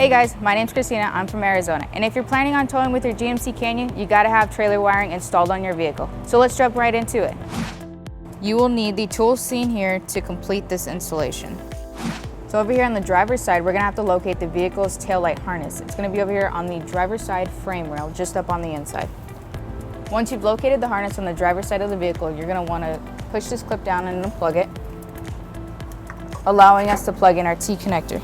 Hey guys, my name's Christina, I'm from Arizona, and if you're planning on towing with your GMC Canyon, you gotta have trailer wiring installed on your vehicle. So let's jump right into it. You will need the tools seen here to complete this installation. So over here on the driver's side, we're gonna have to locate the vehicle's taillight harness. It's gonna be over here on the driver's side frame rail, just up on the inside. Once you've located the harness on the driver's side of the vehicle, you're gonna wanna push this clip down and unplug it, allowing us to plug in our T connector.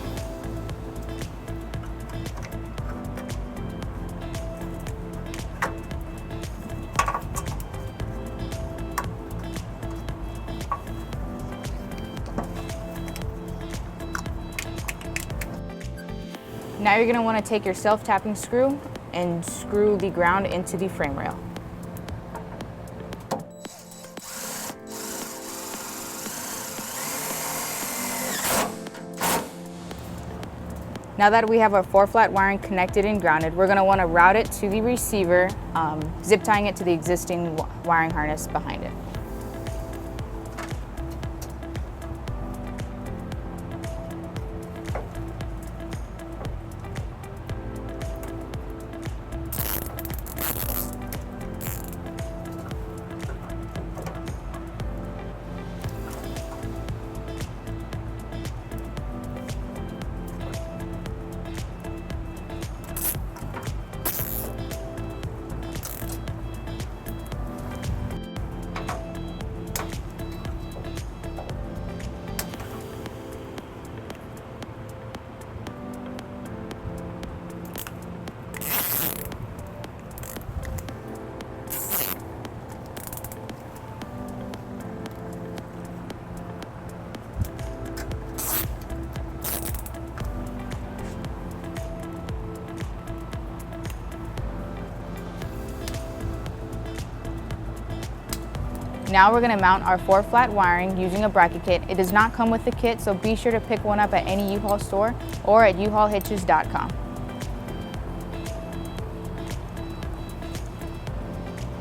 Now you're going to want to take your self-tapping screw and screw the ground into the frame rail. Now that we have our 4-flat wiring connected and grounded, we're going to want to route it to the receiver, zip tying it to the existing wiring harness behind it. Now we're going to mount our 4-flat wiring using a bracket kit. It does not come with the kit, so be sure to pick one up at any U-Haul store or at uhaulhitches.com.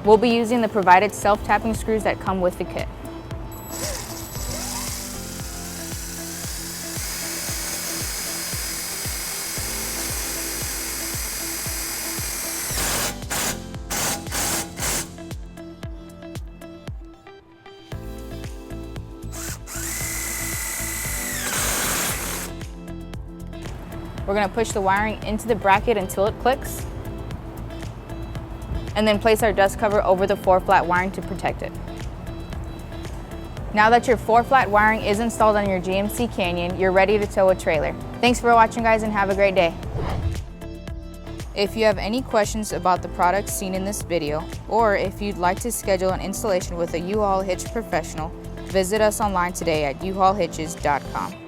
We'll be using the provided self-tapping screws that come with the kit. We're going to push the wiring into the bracket until it clicks, and then place our dust cover over the 4-flat wiring to protect it. Now that your 4-flat wiring is installed on your GMC Canyon, you're ready to tow a trailer. Thanks for watching, guys, and have a great day. If you have any questions about the products seen in this video, or if you'd like to schedule an installation with a U-Haul Hitch professional, visit us online today at uhaulhitches.com.